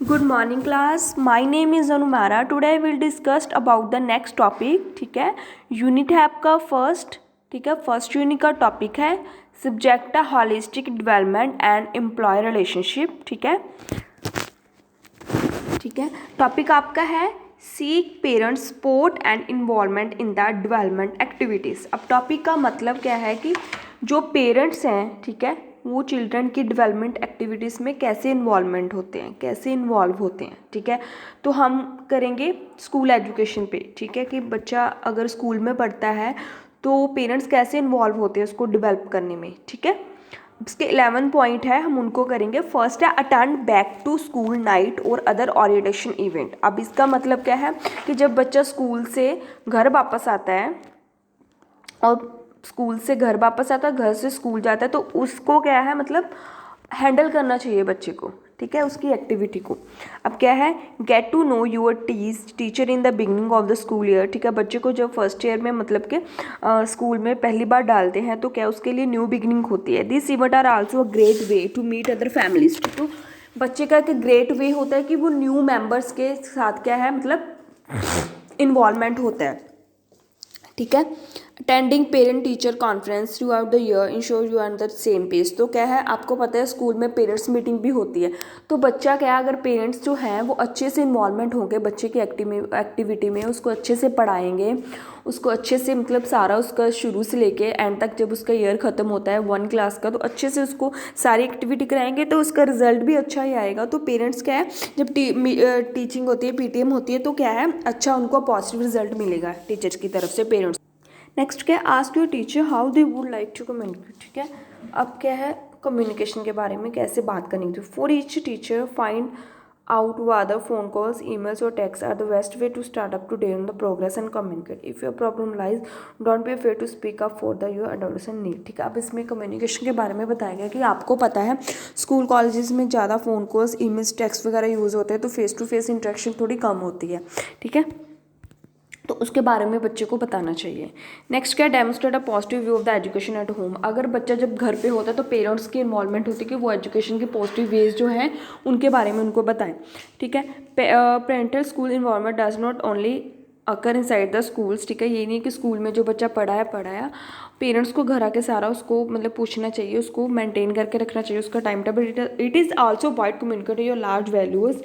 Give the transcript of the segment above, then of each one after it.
Good morning class. My name is Anumara. Today we'll discuss about the next topic. ठीक है, unit है आपका first. ठीक है, फर्स्ट यूनिट का टॉपिक है सब्जेक्ट है holistic development and employ relationship. ठीक है, टॉपिक आपका है seek parents support and involvement in the development activities. अब टॉपिक का मतलब क्या है कि जो पेरेंट्स हैं, ठीक है, वो चिल्ड्रन की डेवलपमेंट एक्टिविटीज़ में कैसे इन्वॉल्वमेंट होते हैं, कैसे इन्वॉल्व होते हैं. ठीक है, तो हम करेंगे स्कूल एजुकेशन पे. ठीक है, कि बच्चा अगर स्कूल में पढ़ता है तो पेरेंट्स कैसे इन्वॉल्व होते हैं उसको डेवलप करने में. ठीक है, इसके 11 पॉइंट है, हम उनको करेंगे. फर्स्ट है attend back to school night और अदर ओरिएंटेशन इवेंट. अब इसका मतलब क्या है कि जब बच्चा स्कूल से घर वापस आता है और स्कूल से घर वापस आता है, घर से स्कूल जाता है, तो उसको क्या है मतलब हैंडल करना चाहिए बच्चे को. ठीक है, उसकी एक्टिविटी को. अब क्या है, get to know your teacher in the beginning of the school year. ठीक है, बच्चे को जब फर्स्ट ईयर में मतलब कि स्कूल में पहली बार डालते हैं तो क्या उसके लिए न्यू बिगनिंग होती है. This event are also a great way to meet other families. तो बच्चे का एक ग्रेट वे होता है कि वो न्यू मेम्बर्स के साथ क्या है मतलब इन्वॉल्वमेंट होता है. ठीक है, attending parent teacher conference throughout the year ensure you are the same page. तो क्या है, आपको पता है स्कूल में पेरेंट्स मीटिंग भी होती है. तो बच्चा क्या, अगर पेरेंट्स जो हैं वो अच्छे से इन्वॉल्वमेंट होंगे बच्चे की एक्टिविटी में, उसको अच्छे से पढ़ाएंगे, उसको अच्छे से मतलब सारा उसका शुरू से लेके एंड तक जब उसका ईयर ख़त्म होता है 1 क्लास का, तो अच्छे से उसको सारी एक्टिविटी कराएंगे तो उसका रिजल्ट भी अच्छा ही आएगा. तो पेरेंट्स क्या है, जब टीचिंग होती है, पीटीएम होती है, तो क्या है अच्छा उनको पॉजिटिव रिजल्ट मिलेगा टीचर्स की तरफ से पेरेंट्स. नेक्स्ट क्या है, ask your teacher how they would like to communicate. ठीक है, अब क्या है कम्युनिकेशन के बारे में कैसे बात करनी थी. For each teacher find out whether phone calls emails और text are the best way to start up to date on the progress and communicate. If your problem lies don't be afraid to speak up for the your adolescent need. ठीक है, अब इसमें communication के बारे में बताया गया कि आपको पता है स्कूल कॉलेजेस में ज़्यादा फ़ोन कॉल्स ईमेल्स टेक्स्ट वगैरह यूज़ होते हैं, तो फेस टू फेस इंटरेक्शन थोड़ी कम होती है. ठीक है, तो उसके बारे में बच्चे को बताना चाहिए. नेक्स्ट क्या, demonstrate a positive view of the education at home. अगर बच्चा जब घर पे होता है तो पेरेंट्स की इन्वॉल्वमेंट होती है कि वो एजुकेशन के पॉजिटिव वेज जो हैं उनके बारे में उनको बताएं. ठीक है, parental school involvement does not only occur inside the schools. ठीक है, ये नहीं कि स्कूल में जो बच्चा पढ़ाया पेरेंट्स को घर आके सारा उसको मतलब पूछना चाहिए, उसको मेंटेन करके रखना चाहिए उसका time table. It is also wide communicate your large values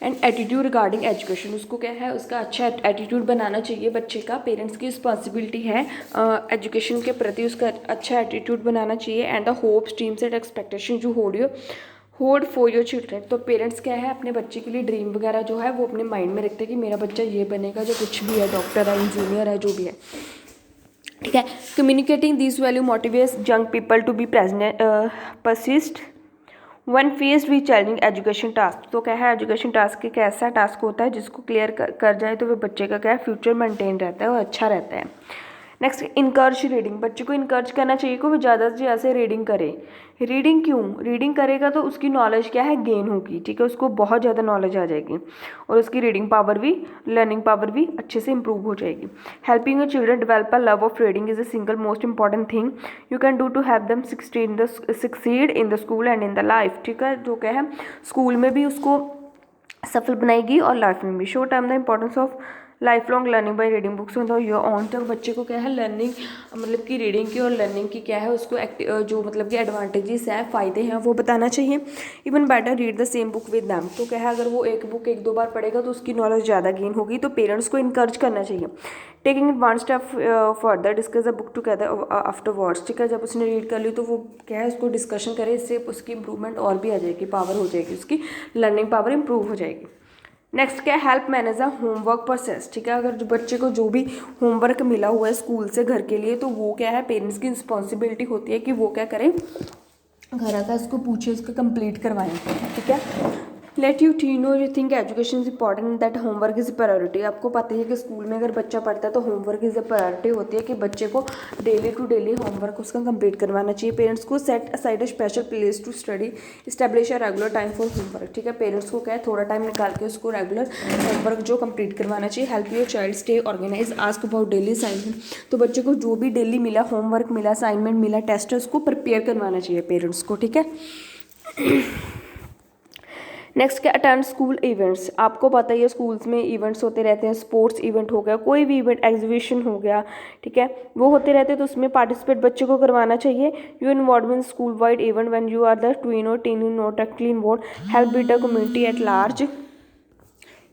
and attitude regarding education. उसको क्या है उसका अच्छा एटीट्यूड बनाना चाहिए बच्चे का. पेरेंट्स की रिस्पॉन्सिबिलिटी है एजुकेशन के प्रति उसका अच्छा एटीट्यूड बनाना चाहिए. And the hopes dreams and expectation जो होल्ड फॉर योर चिल्ड्रन. तो पेरेंट्स क्या है अपने बच्चे के लिए ड्रीम वगैरह जो है वो अपने माइंड में रखते हैं कि मेरा बच्चा ये बनेगा, जो कुछ भी है, डॉक्टर है, इंजीनियर है, जो भी है. ठीक है, communicating this value motivates young people to be persist when faced with challenging education task. तो क्या है एजुकेशन टास्क एक ऐसा टास्क होता है जिसको क्लियर कर जाए तो वह बच्चे का क्या है फ्यूचर मेंटेन रहता है और अच्छा रहता है. Next, encourage reading. बच्चे को इनकर्ज करना चाहिए कि वो ज़्यादा से ज़्यादा रीडिंग करे. रीडिंग क्यों, रीडिंग करेगा तो उसकी नॉलेज क्या है गेन होगी. ठीक है, उसको बहुत ज़्यादा नॉलेज आ जाएगी और उसकी रीडिंग पावर भी, लर्निंग पावर भी अच्छे से इंप्रूव हो जाएगी. Helping your children develop a love of reading is a single most important thing you can do to have them succeed in the school and in the life. ठीक है, जो क्या है स्कूल में भी उसको सफल बनाएगी और लाइफ में भी. Show time the importance of life long learning by reading books on the your on. तक बच्चे को क्या है लर्निंग मतलब कि रीडिंग की और लर्निंग की क्या है उसको जो मतलब कि एडवांटेजेस हैं, फ़ायदे हैं, वो बताना चाहिए. Even better read the same book with them. तो क्या है अगर वो एक बुक 1-2 बार पढ़ेगा तो उसकी नॉलेज ज़्यादा गेन होगी. तो पेरेंट्स को इनकरेज करना चाहिए. Taking it one step further discuss the book together after words. ठीक है, जब उसने रीड कर ली तो वो क्या है उसको डिस्कशन करे, इससे उसकी इंप्रूवमेंट और भी आ जाएगी, पावर हो जाएगी, उसकी लर्निंग पावर इंप्रूव हो जाएगी. नेक्स्ट क्या है, help manage the homework process. ठीक है, अगर जो बच्चे को जो भी होमवर्क मिला हुआ है स्कूल से घर के लिए, तो वो क्या है पेरेंट्स की रिस्पॉन्सिबिलिटी होती है कि वो क्या करें, घर आकर उसको पूछे, उसको कंप्लीट करवाएं. ठीक है, let you to know you think education is important that homework is priority. आपको पता है कि स्कूल में अगर बच्चा पढ़ता है तो होमवर्क इज़ अ प्रायोरिटी होती है कि बच्चे को डेली टू डेली होमवर्क उसका कंप्लीट करवाना चाहिए. पेरेंट्स को set aside a special place to study, establish a regular time for homework. ठीक है, पेरेंट्स को क्या है थोड़ा टाइम निकाल के उसको रेगुलर होमवर्क जो कंप्लीट करवाना चाहिए. Help your child stay organize, ask about daily assignment. तो बच्चे को जो भी डेली मिला, होमवर्क मिला, असाइनमेंट मिला, टेस्ट है, उसको प्रिपेयर करवाना चाहिए पेरेंट्स को. ठीक है, नेक्स्ट क्या, अटेंड स्कूल इवेंट्स। आपको पता ही है स्कूल्स में इवेंट्स होते रहते हैं, स्पोर्ट्स इवेंट हो गया, कोई भी इवेंट, एग्जीबिशन हो गया, ठीक है, वो होते रहते हैं, तो उसमें पार्टिसिपेट बच्चे को करवाना चाहिए। You involvement school wide event when you are the tween और teen in not actually involve, help build the community at large,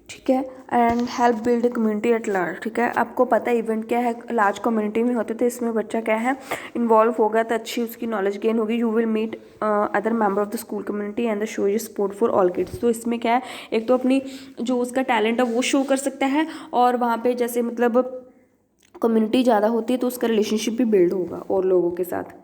ठीक है, and help build community at large, ठीक है। आपको पता है इवेंट क्या है, लार्ज कम्युनिटी में होते थे, इसमें बच्चा क्या है इन्वॉल्व होगा तो अच्छी उसकी नॉलेज गेन होगी। You will meet other member of the school community and the show your support for all kids. तो इसमें क्या है, एक तो अपनी जो उसका टैलेंट है वो शो कर सकता है, और वहाँ पे जैसे मतलब कम्युनिटी ज़्यादा होती है तो उसका रिलेशनशिप भी बिल्ड होगा और लोगों के साथ।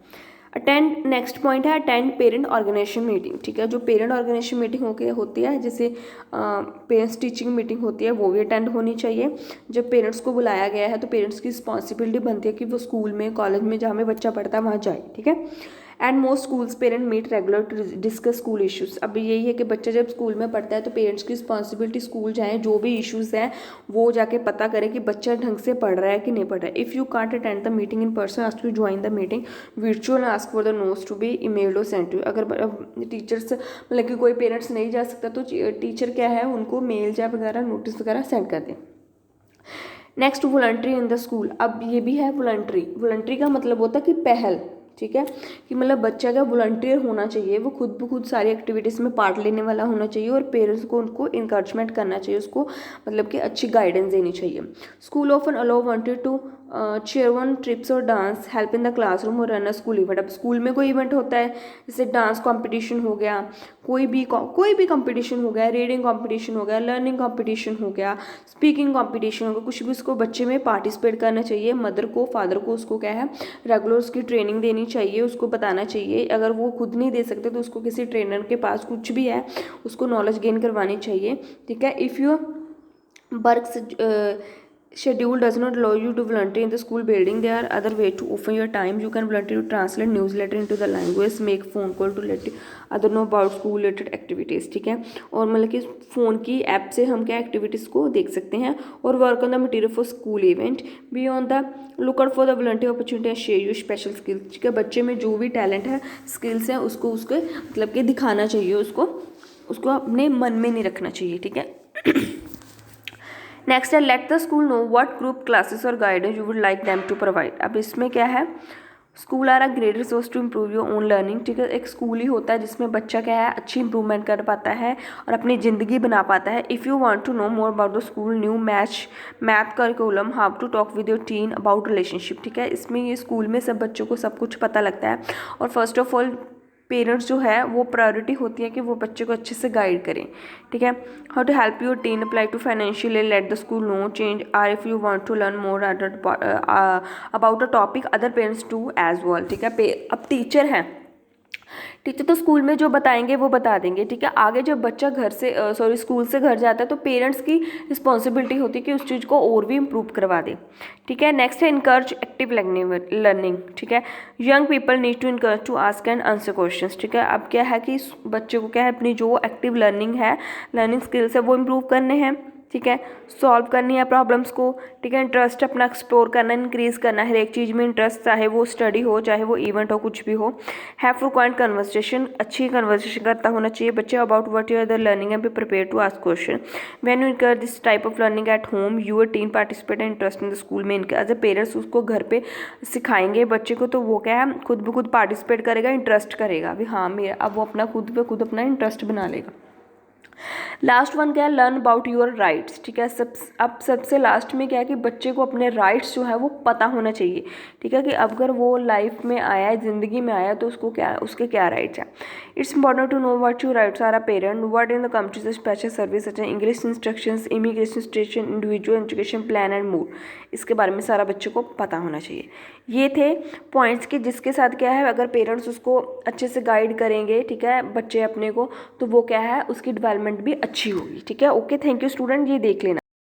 अटेंड, नेक्स्ट पॉइंट है अटेंड पेरेंट ऑर्गेनाइजेशन मीटिंग, ठीक है। जो पेरेंट ऑर्गेनाइजेशन मीटिंग होती है, जैसे पेरेंट्स टीचिंग मीटिंग होती है, वो भी अटेंड होनी चाहिए। जब पेरेंट्स को बुलाया गया है तो पेरेंट्स की रिस्पॉन्सिबिलिटी बनती है कि वो स्कूल में, कॉलेज में, जहाँ में बच्चा पढ़ता है वहाँ जाए, ठीक है। And most schools parent meet regular to discuss school issues. अब यही है कि बच्चा जब स्कूल में पढ़ता है तो पेरेंट्स की रिस्पॉन्सिबिलिटी स्कूल जाएँ, जो भी इश्यूज़ हैं वो जाके पता करें कि बच्चा ढंग से पढ़ रहा है कि नहीं पढ़ रहा है। If you can't attend the meeting in person, ask to join the meeting virtual, ask for the notes to be emailed और सेंड टू। अगर टीचर्स मतलब कि कोई पेरेंट्स नहीं जा सकता तो टीचर क्या है उनको मेल या वगैरह नोटिस वगैरह सेंड कर दें। Next, voluntary in the school. अब ये भी है वॉलंटरी। वॉलंटरी का मतलब होता है कि पहल, ठीक है, कि मतलब बच्चा का वॉलंटियर होना चाहिए, वो खुद ब खुद सारी एक्टिविटीज़ में पार्ट लेने वाला होना चाहिए, और पेरेंट्स को उनको इंकरेजमेंट करना चाहिए, उसको मतलब कि अच्छी गाइडेंस देनी चाहिए। School often allow wanted to chair one trips और dance, help in the classroom और रन अ स्कूल इवेंट। अब स्कूल में कोई इवेंट होता है, जैसे डांस कॉम्पिटिशन हो गया, कोई भी कंपटीशन हो गया, रीडिंग कंपटीशन हो गया, लर्निंग कंपटीशन हो गया, स्पीकिंग कंपटीशन हो गया, कुछ भी उसको बच्चे में पार्टिसिपेट करना चाहिए। मदर को, फादर को उसको क्या है रेगुलर उसकी ट्रेनिंग देनी चाहिए, उसको बताना चाहिए। अगर वो खुद नहीं दे सकते तो उसको किसी ट्रेनर के पास कुछ भी है उसको नॉलेज गेन करवानी चाहिए, ठीक है। If you work schedule does not allow you to volunteer in the school building, there are other ways to offer your time. You can volunteer to translate newsletter into the language, make phone call to let other know about school related activities, ठीक है। और मतलब कि phone की app से हम क्या activities को देख सकते हैं। और work on the material for school event, be on the look out for the volunteer opportunity and share your special skills, ठीक है। बच्चे में जो भी टैलेंट है, स्किल्स हैं, उसको उसके मतलब कि दिखाना चाहिए, उसको अपने मन में नहीं रखना चाहिए, ठीक है। नेक्स्ट है let the school know what group classes और guidance you would like them to provide. अब इसमें क्या है, school are a great resource to improve your own learning, ठीक है। एक स्कूल ही होता है जिसमें बच्चा क्या है अच्छी इंप्रूवमेंट कर पाता है और अपनी ज़िंदगी बना पाता है। If you want to know more about the school new math curriculum, how to talk with your teen about relationship, ठीक है। इसमें ये स्कूल में सब बच्चों को सब कुछ पता लगता है, और फर्स्ट ऑफ ऑल पेरेंट्स जो है वो प्रायोरिटी होती है कि वो बच्चे को अच्छे से गाइड करें, ठीक है। How to help your teen apply to financial, let the school know change or if you want to learn more about a topic other parents to as well, ठीक है। अब टीचर हैं, टीचर तो school में जो बताएंगे वो बता देंगे, ठीक है। आगे जब बच्चा घर से स्कूल से घर जाता है तो पेरेंट्स की रिस्पॉन्सिबिलिटी होती है कि उस चीज़ को और भी इम्प्रूव करवा दे, ठीक है। नेक्स्ट है इनकरेज एक्टिव लर्निंग, ठीक है। Young people need to encourage to ask and answer questions, ठीक है। अब क्या है कि बच्चे को क्या है अपनी जो एक्टिव लर्निंग है, लर्निंग स्किल्स है वो इम्प्रूव करने हैं, ठीक है। सॉल्व करनी है प्रॉब्लम्स को, ठीक है। इंटरेस्ट अपना एक्सप्लोर करना, इंक्रीज़ करना है हर एक चीज़ में इंटरेस्ट, चाहे वो स्टडी हो, चाहे वो इवेंट हो, कुछ भी हो। हैव फ्रीक्वेंट कन्वर्सेशन, अच्छी कन्वर्सेशन करता होना चाहिए बच्चे about what you are the learning and be prepare to ask question. When you incur this type of learning at home your teen participate and interest in the school में, इनके as a parents उसको घर पे सिखाएंगे बच्चे को, तो वो क्या है खुद ब खुद पार्टिसिपेट करेगा, इंटरेस्ट करेगा भी हाँ मेरा, अब वो अपना खुद ब खुद अपना इंटरेस्ट बना लेगा। लास्ट वन क्या है, लर्न अबाउट योर राइट्स, ठीक है। अब सबसे लास्ट में क्या है कि बच्चे को अपने राइट्स जो है वो पता होना चाहिए, ठीक है, कि अगर वो लाइफ में आया है, ज़िंदगी में आया तो उसको क्या, उसके क्या राइट्स हैं। It's important to know what your rights are a parent, what in the country's special service such English instructions, immigration station, individual education plan and more. इसके बारे में सारा बच्चे को पता होना चाहिए। ये थे पॉइंट्स के जिसके साथ क्या है अगर पेरेंट्स उसको अच्छे से गाइड करेंगे, ठीक है, बच्चे अपने को, तो वो क्या है उसकी डेवलपमेंट भी अच्छी होगी, ठीक है। ओके, थैंक यू स्टूडेंट, ये देख लेना।